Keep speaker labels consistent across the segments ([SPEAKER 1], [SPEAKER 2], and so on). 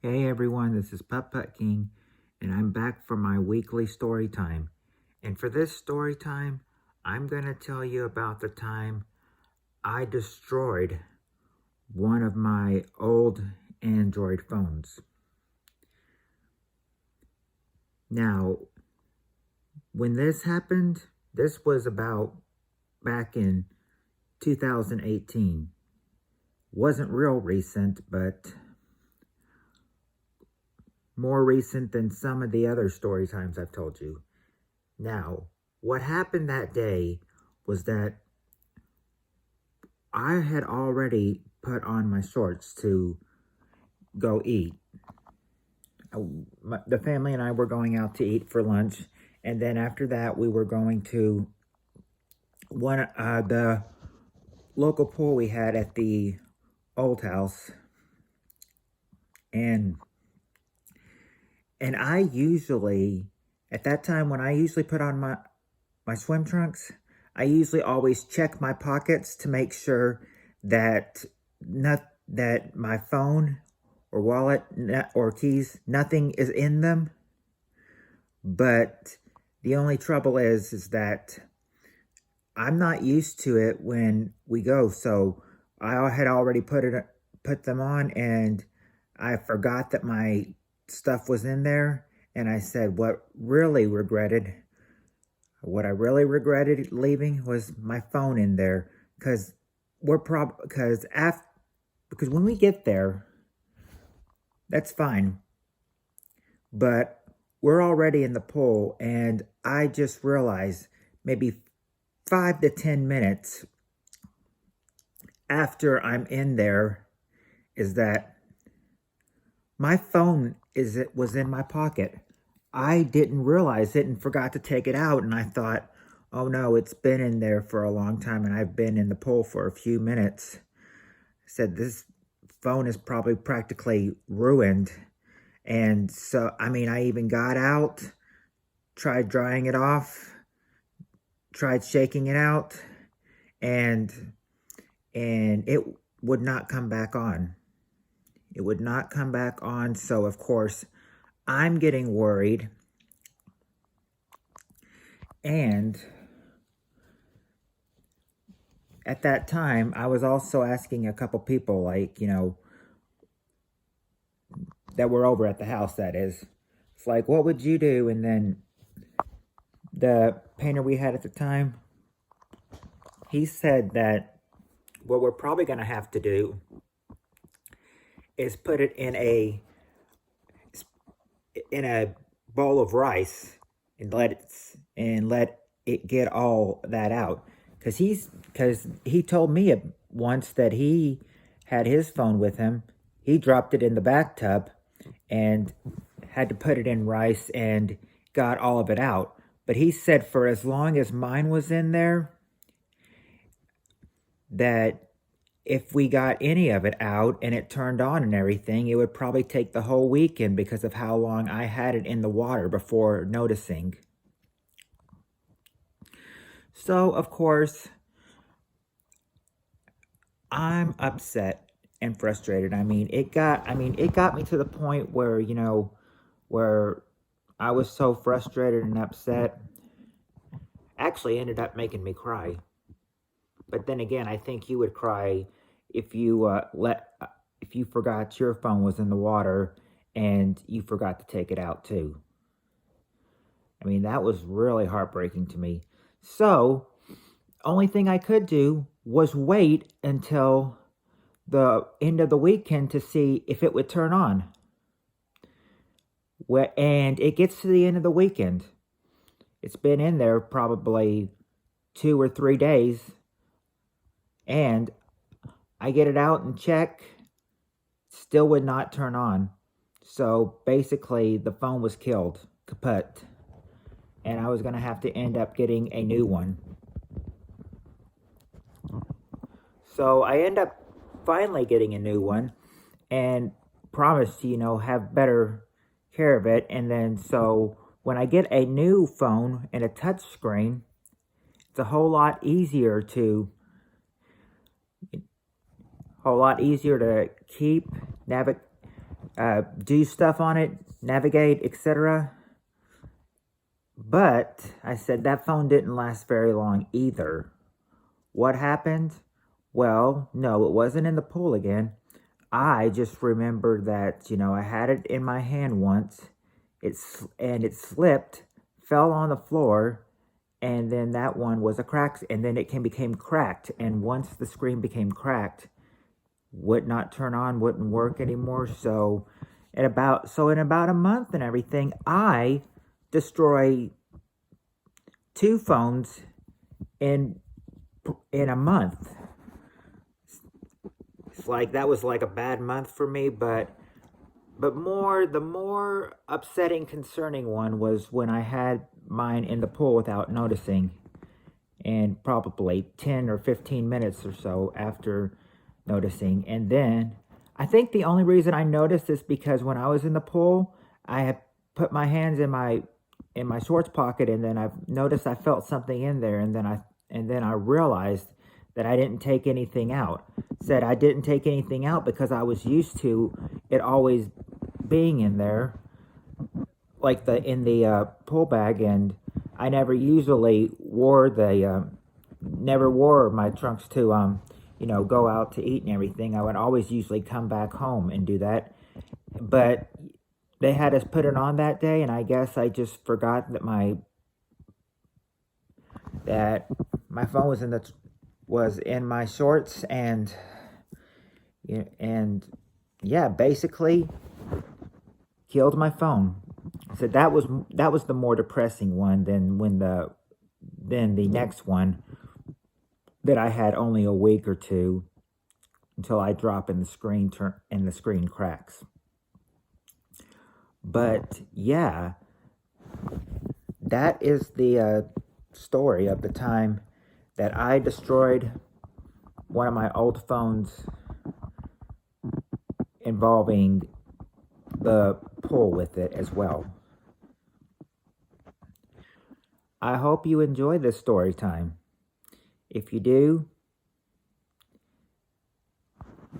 [SPEAKER 1] Hey everyone, this is Putt Putt King, and I'm back for my weekly story time. And for this story time, I'm going to tell you about the time I destroyed one of my old Android phones. Now, when this happened, this was about back in 2018. Wasn't real recent, but more recent than some of the other story times I've told you. Now, what happened that day was that I had already put on my shorts to go eat. The family and I were going out to eat for lunch, and then after that, we were going to the local pool we had at the old house, and I usually at that time when I usually put on my swim trunks, I usually always check my pockets to make sure that that my phone or wallet or keys, nothing is in them. But the only trouble is that I'm not used to it when we go. So I had already put them on, and I forgot that my stuff was in there. And I said, what I really regretted leaving was my phone in there, because because when we get there, that's fine, but we're already in the pool, and I just realized maybe 5 to 10 minutes after I'm in there is that my phone was in my pocket. I didn't realize it and forgot to take it out, and I thought, oh no, it's been in there for a long time, and I've been in the pool for a few minutes. I said, this phone is probably practically ruined. And so, I mean, I even got out, tried drying it off, tried shaking it out, and it would not come back on. It would not come back on. So of course, I'm getting worried. And at that time, I was also asking a couple people, like, that were over at the house, that is. It's like, what would you do? And then the painter we had at the time, he said that what we're probably going to have to do is put it in a bowl of rice and let it get all that out, because he told me once that he had his phone with him. He dropped it in the bathtub and had to put it in rice and got all of it out. But he said for as long as mine was in there, that if we got any of it out and it turned on and everything, it would probably take the whole weekend because of how long I had it in the water before noticing. So, of course, I'm upset and frustrated. It got me to the point where, where I was so frustrated and upset. Actually ended up making me cry. But then again, I think you would cry if you if you forgot your phone was in the water and you forgot to take it out too. That was really heartbreaking to me. So, only thing I could do was wait until the end of the weekend to see if it would turn on. And it gets to the end of the weekend. It's been in there probably 2 or 3 days, and I get it out and check, still would not turn on. So basically the phone was killed, kaput, and I was going to have to end up getting a new one. So I end up finally getting a new one and promised to, have better care of it. And then so when I get a new phone and a touch screen, it's a whole lot easier to keep do stuff on it, navigate, etc. But I said that phone didn't last very long either. What happened? Well, no, it wasn't in the pool again. I just remembered that, I had it in my hand once. It slipped, fell on the floor, and then that one was a crack, and then it became cracked. And once the screen became cracked, would not turn on, wouldn't work anymore. So in about a month and everything, I destroy 2 phones in a month. It's like that was like a bad month for me, but the more upsetting, concerning one was when I had mine in the pool without noticing, and probably 10 or 15 minutes or so after noticing. And then I think the only reason I noticed is because when I was in the pool, I had put my hands in my shorts pocket, and then I've noticed I felt something in there, and then I realized that I didn't take anything out. Said I didn't take anything out because I was used to it always being in there, like in the pool bag, and I never usually never wore my trunks to go out to eat and everything. I would always usually come back home and do that, but they had us put it on that day, and I guess I just forgot that my phone was in my shorts, and basically killed my phone. So that was the more depressing one than the next one that I had only a week or two until I drop and the screen cracks. But yeah, that is the story of the time that I destroyed one of my old phones involving the pool with it as well. I hope you enjoy this story time. If you do,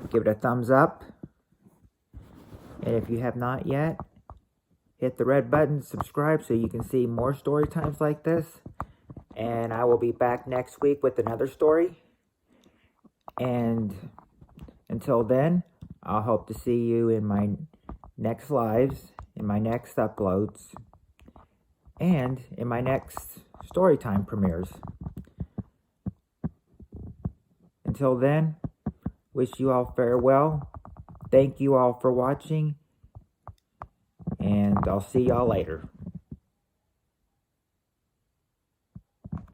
[SPEAKER 1] give it a thumbs up. And if you have not yet, hit the red button, subscribe so you can see more story times like this. And I will be back next week with another story. And until then, I'll hope to see you in my next lives, in my next uploads, and in my next Storytime premieres. Until then, wish you all farewell. Thank you all for watching, and I'll see y'all later.